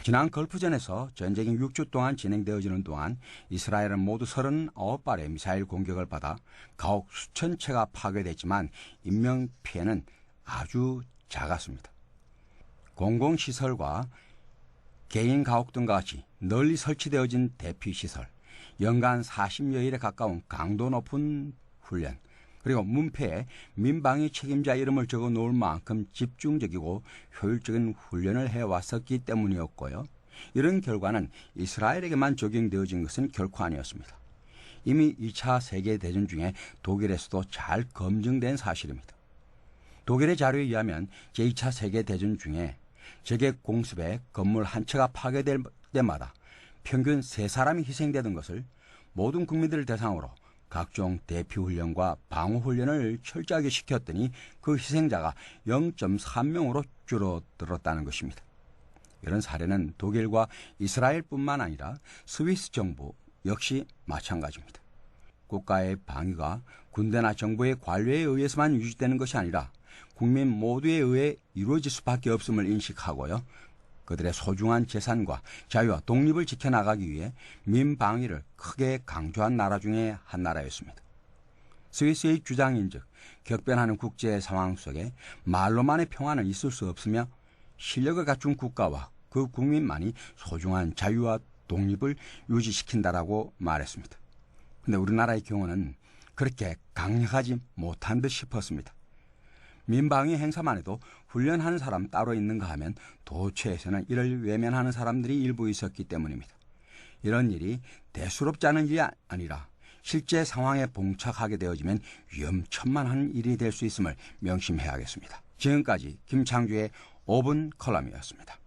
지난 걸프전에서 전쟁이 6주 동안 진행되어지는 동안 이스라엘은 모두 39발의 미사일 공격을 받아 가옥 수천 채가 파괴됐지만 인명피해는 아주 작았습니다. 공공시설과 개인 가옥 등과 같이 널리 설치되어진 대피시설, 연간 40여일에 가까운 강도 높은 훈련, 그리고 문패에 민방위 책임자 이름을 적어 놓을 만큼 집중적이고 효율적인 훈련을 해왔었기 때문이었고요. 이런 결과는 이스라엘에게만 적용되어진 것은 결코 아니었습니다. 이미 2차 세계대전 중에 독일에서도 잘 검증된 사실입니다. 독일의 자료에 의하면 제2차 세계대전 중에 적의 공습에 건물 한 채가 파괴될 때마다 평균 3사람이 희생되던 것을 모든 국민들을 대상으로 각종 대피훈련과 방어훈련을 철저하게 시켰더니 그 희생자가 0.3명으로 줄어들었다는 것입니다. 이런 사례는 독일과 이스라엘뿐만 아니라 스위스 정부 역시 마찬가지입니다. 국가의 방위가 군대나 정부의 관료에 의해서만 유지되는 것이 아니라 국민 모두에 의해 이루어질 수밖에 없음을 인식하고요. 그들의 소중한 재산과 자유와 독립을 지켜나가기 위해 민방위를 크게 강조한 나라 중에 한 나라였습니다. 스위스의 주장인즉 격변하는 국제 상황 속에 말로만의 평화는 있을 수 없으며 실력을 갖춘 국가와 그 국민만이 소중한 자유와 독립을 유지시킨다라고 말했습니다. 그런데 우리나라의 경우는 그렇게 강력하지 못한 듯 싶었습니다. 민방위 행사만 해도 훈련하는 사람 따로 있는가 하면 도처에서는 이를 외면하는 사람들이 일부 있었기 때문입니다. 이런 일이 대수롭지 않은 일이 아니라 실제 상황에 봉착하게 되어지면 위험천만한 일이 될 수 있음을 명심해야겠습니다. 지금까지 김창규의 5분 컬럼이었습니다.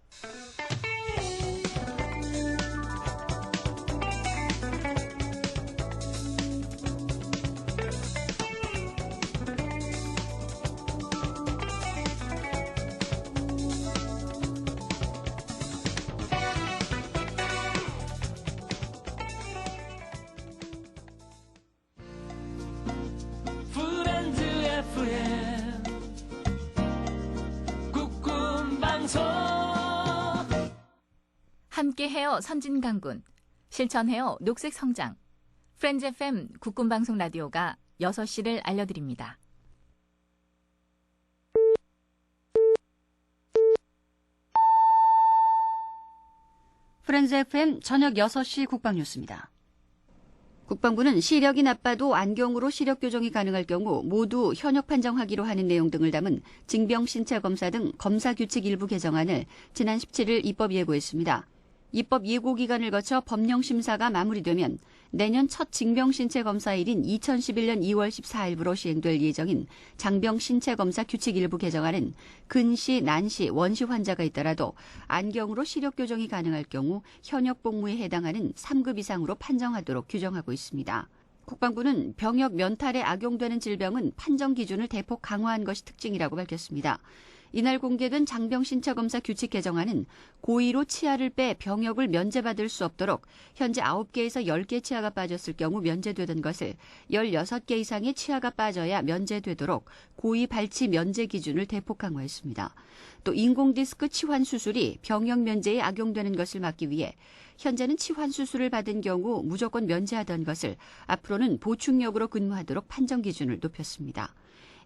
함께해요 선진강군, 실천해요 녹색성장. 프렌즈 FM 국군방송 라디오가 6시를 알려드립니다. 프렌즈 FM 저녁 6시 국방뉴스입니다. 국방부는 시력이 나빠도 안경으로 시력 교정이 가능할 경우 모두 현역 판정하기로 하는 내용 등을 담은 징병신체검사 등 검사규칙 일부 개정안을 지난 17일 입법 예고했습니다. 입법 예고 기간을 거쳐 법령심사가 마무리되면 내년 첫 징병신체검사일인 2011년 2월 14일부로 시행될 예정인 장병신체검사 규칙 일부 개정안은 근시, 난시, 원시 환자가 있더라도 안경으로 시력 교정이 가능할 경우 현역 복무에 해당하는 3급 이상으로 판정하도록 규정하고 있습니다. 국방부는 병역 면탈에 악용되는 질병은 판정 기준을 대폭 강화한 것이 특징이라고 밝혔습니다. 이날 공개된 장병신체검사 규칙 개정안은 고의로 치아를 빼 병역을 면제받을 수 없도록 현재 9개에서 10개 치아가 빠졌을 경우 면제되던 것을 16개 이상의 치아가 빠져야 면제되도록 고의 발치 면제 기준을 대폭 강화했습니다. 또 인공디스크 치환 수술이 병역 면제에 악용되는 것을 막기 위해 현재는 치환 수술을 받은 경우 무조건 면제하던 것을 앞으로는 보충역으로 근무하도록 판정 기준을 높였습니다.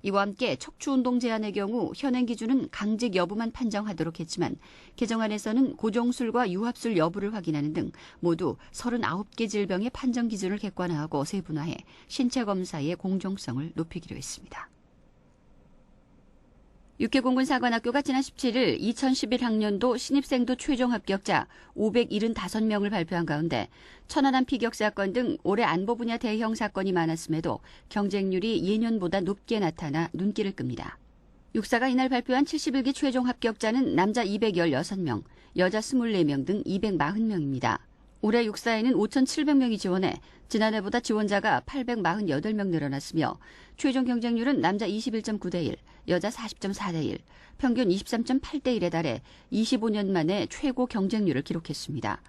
이와 함께 척추운동 제한의 경우 현행 기준은 강직 여부만 판정하도록 했지만 개정안에서는 고종술과 유합술 여부를 확인하는 등 모두 39개 질병의 판정 기준을 객관화하고 세분화해 신체검사의 공정성을 높이기로 했습니다. 육해공군사관학교가 지난 17일 2011학년도 신입생도 최종 합격자 575명을 발표한 가운데 천안함 피격 사건 등 올해 안보 분야 대형 사건이 많았음에도 경쟁률이 예년보다 높게 나타나 눈길을 끕니다. 육사가 이날 발표한 71기 최종 합격자는 남자 216명, 여자 24명 등 240명입니다. 올해 육사에는 5,700명이 지원해 지난해보다 지원자가 848명 늘어났으며 최종 경쟁률은 남자 21.9대 1, 여자 40.4대 1, 평균 23.8대 1에 달해 25년 만에 최고 경쟁률을 기록했습니다.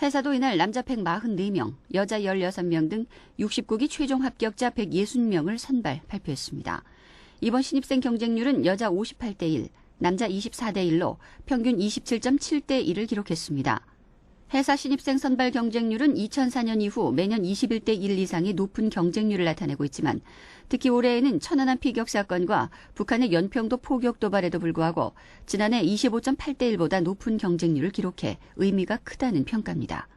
회사도 이날 남자 144명, 여자 16명 등 69기 최종 합격자 160명을 선발 발표했습니다. 이번 신입생 경쟁률은 여자 58대 1, 남자 24대 1로 평균 27.7대 1을 기록했습니다. 회사 신입생 선발 경쟁률은 2004년 이후 매년 21대 1 이상의 높은 경쟁률을 나타내고 있지만 특히 올해에는 천안함 피격 사건과 북한의 연평도 포격 도발에도 불구하고 지난해 25.8대 1보다 높은 경쟁률을 기록해 의미가 크다는 평가입니다.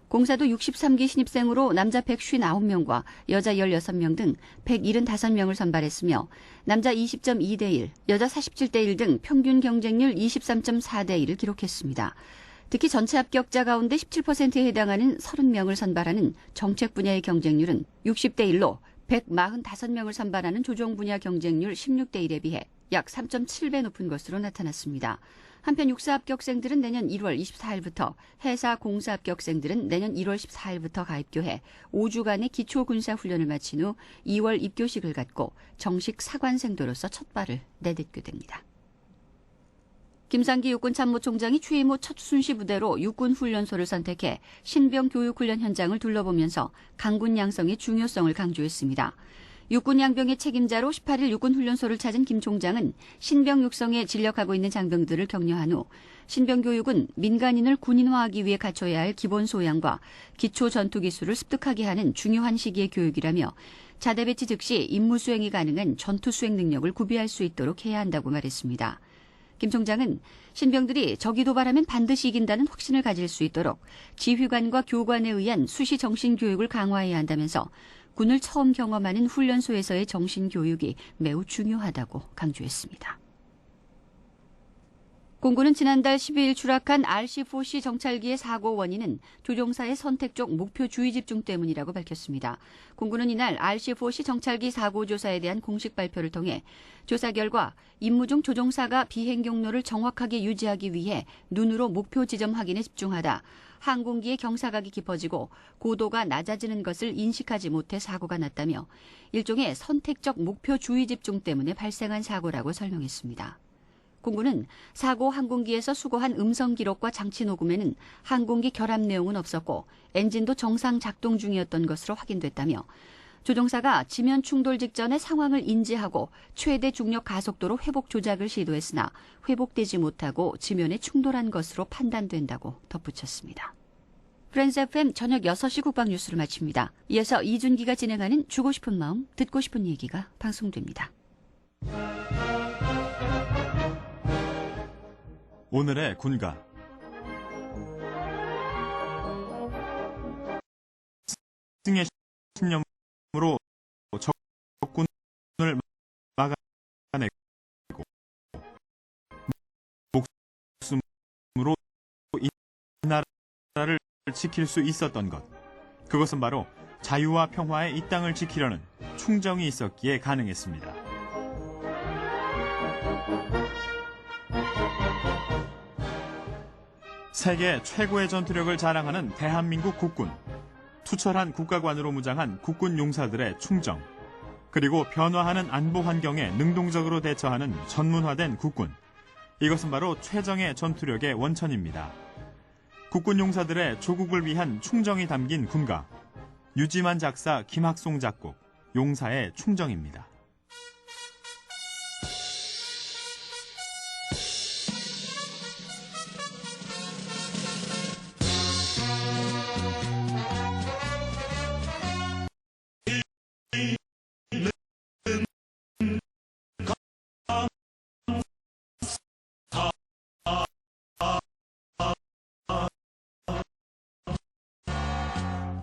공사도 63기 신입생으로 남자 159명과 여자 16명 등 175명을 선발했으며 남자 20.2대 1, 여자 47대 1 등 평균 경쟁률 23.4대 1을 기록했습니다. 특히 전체 합격자 가운데 17%에 해당하는 30명을 선발하는 정책 분야의 경쟁률은 60대 1로 145명을 선발하는 조종 분야 경쟁률 16대 1에 비해 약 3.7배 높은 것으로 나타났습니다. 한편 육사 합격생들은 내년 1월 24일부터, 해사 공사 합격생들은 내년 1월 14일부터 가입교해 5주간의 기초군사훈련을 마친 후 2월 입교식을 갖고 정식 사관생도로서 첫 발을 내딛게 됩니다. 김상기 육군참모총장이 취임 후 첫 순시부대로 육군훈련소를 선택해 신병 교육훈련 현장을 둘러보면서 강군 양성의 중요성을 강조했습니다. 육군 양병의 책임자로 18일 육군훈련소를 찾은 김 총장은 신병 육성에 진력하고 있는 장병들을 격려한 후 신병 교육은 민간인을 군인화하기 위해 갖춰야 할 기본 소양과 기초 전투 기술을 습득하게 하는 중요한 시기의 교육이라며 자대 배치 즉시 임무 수행이 가능한 전투 수행 능력을 구비할 수 있도록 해야 한다고 말했습니다. 김 총장은 신병들이 적이 도발하면 반드시 이긴다는 확신을 가질 수 있도록 지휘관과 교관에 의한 수시 정신교육을 강화해야 한다면서 군을 처음 경험하는 훈련소에서의 정신교육이 매우 중요하다고 강조했습니다. 공군은 지난달 12일 추락한 RC-4C 정찰기의 사고 원인은 조종사의 선택 쪽 목표 주의 집중 때문이라고 밝혔습니다. 공군은 이날 RC-4C 정찰기 사고 조사에 대한 공식 발표를 통해 조사 결과 임무 중 조종사가 비행 경로를 정확하게 유지하기 위해 눈으로 목표 지점 확인에 집중하다 항공기의 경사각이 깊어지고 고도가 낮아지는 것을 인식하지 못해 사고가 났다며 일종의 선택적 목표 주의 집중 때문에 발생한 사고라고 설명했습니다. 공군은 사고 항공기에서 수거한 음성 기록과 장치 녹음에는 항공기 결함 내용은 없었고 엔진도 정상 작동 중이었던 것으로 확인됐다며 조종사가 지면 충돌 직전에 상황을 인지하고 최대 중력 가속도로 회복 조작을 시도했으나 회복되지 못하고 지면에 충돌한 것으로 판단된다고 덧붙였습니다. 프렌즈 FM 저녁 6시 국방뉴스를 마칩니다. 이어서 이준기가 진행하는 주고 싶은 마음, 듣고 싶은 얘기가 방송됩니다. 오늘의 군가. 승의 신념으로 적군을 막아내고 목숨으로 이 나라를 지킬 수 있었던 것. 그것은 바로 자유와 평화의 이 땅을 지키려는 충정이 있었기에 가능했습니다. 세계 최고의 전투력을 자랑하는 대한민국 국군. 투철한 국가관으로 무장한 국군 용사들의 충정. 그리고 변화하는 안보 환경에 능동적으로 대처하는 전문화된 국군. 이것은 바로 최정의 전투력의 원천입니다. 국군 용사들의 조국을 위한 충정이 담긴 군가. 유지만 작사 김학송 작곡. 용사의 충정입니다.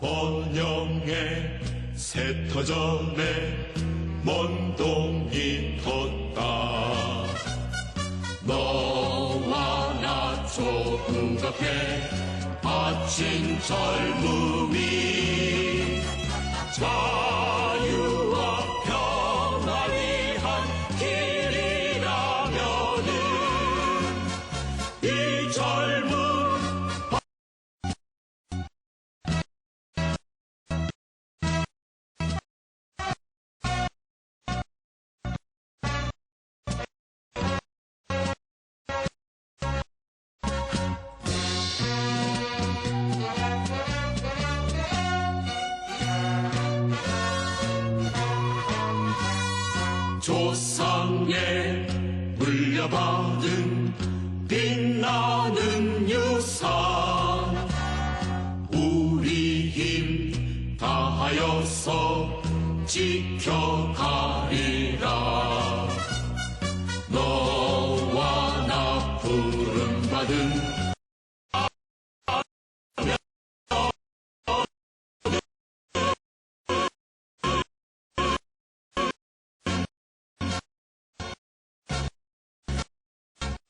번영의 새터전에 먼 동이 텄다. 너와 나 조국앞에 바친 젊음이 자유와 평화 위한 길이라면은 이 젊음 조상의 물려 물려받은 빛나는 유산 우리 힘 다하여서 지켜가리라 너와 나 부름받은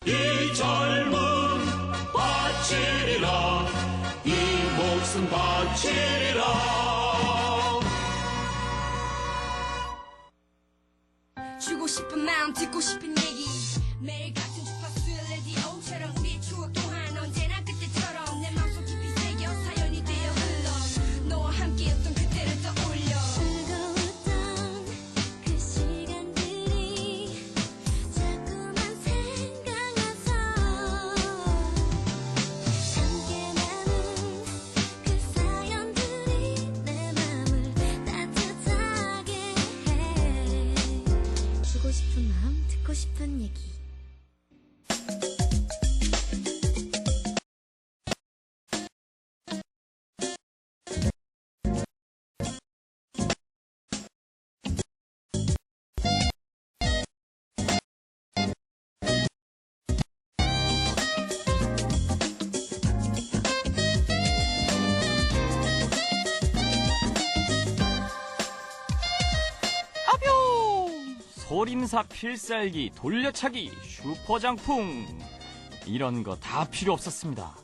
이 젊음 바치리라 이 목숨 바치리라 주고 싶은 마음 듣고 싶은 얘기 매일 같은 주파수 라디오처럼 우리의 추억 또한 언제나 그때처럼 내 맘속 깊이 새겨 사연이 되어 흘러 너와 함께였던 그때를 떠올려 즐거웠던 그 시간들이 자꾸만 생각나서 함께 나눈 그 사연들이 내 맘을 따뜻하게 해 주고 싶은 마음 듣고 싶은 얘기 소림사 필살기, 돌려차기, 슈퍼장풍 이런 거 다 필요 없었습니다.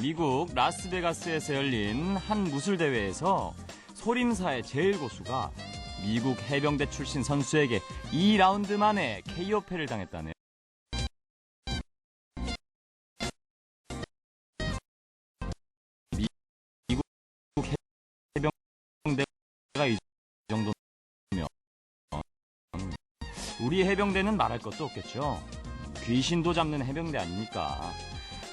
미국 라스베가스에서 열린 한 무술대회에서 소림사의 제일 고수가 미국 해병대 출신 선수에게 2라운드 만에 KO패를 당했다네요. 미국 해병대가 이 정도면 우리 해병대는 말할 것도 없겠죠. 귀신도 잡는 해병대 아닙니까?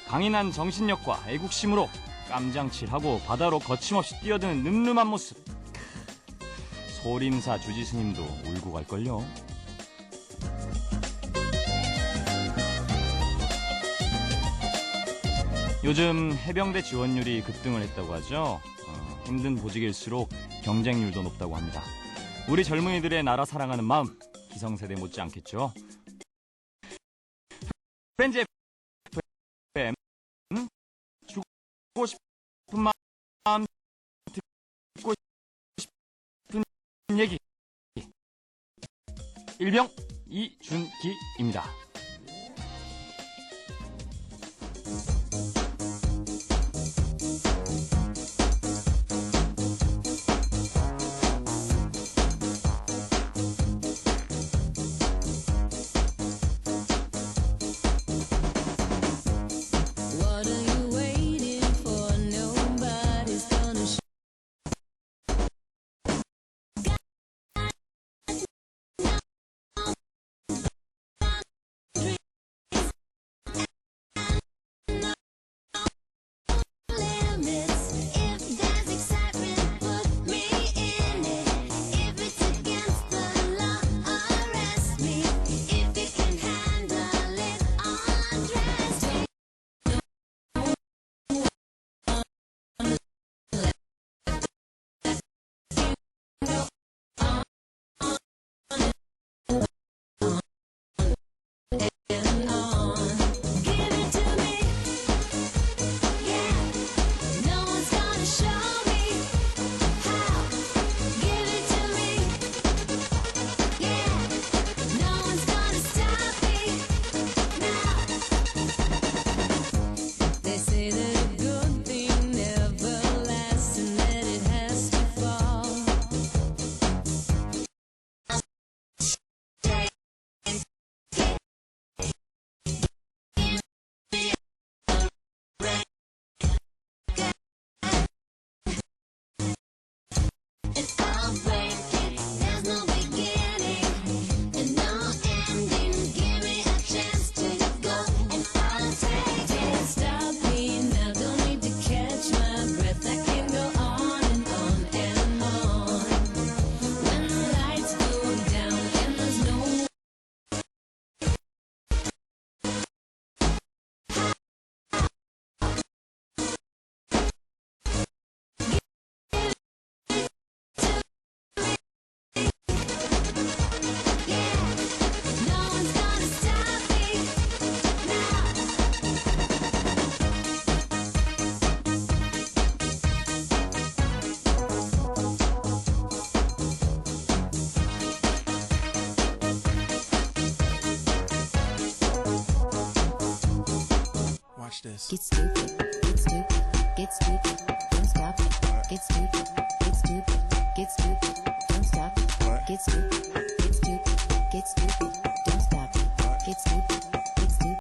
강인한 정신력과 애국심으로 깜장칠하고 바다로 거침없이 뛰어드는 늠름한 모습. 소림사 주지스님도 울고 갈걸요. 요즘 해병대 지원율이 급등을 했다고 하죠. 힘든 보직일수록 경쟁률도 높다고 합니다. 우리 젊은이들의 나라 사랑하는 마음 기성세대 못지 않겠죠. 프렌즈 FM 주고 싶은 마음 듣고 싶은 얘기 일병 이준기입니다. Get stupid, get stupid, get stupid, don't stop it, get stupid,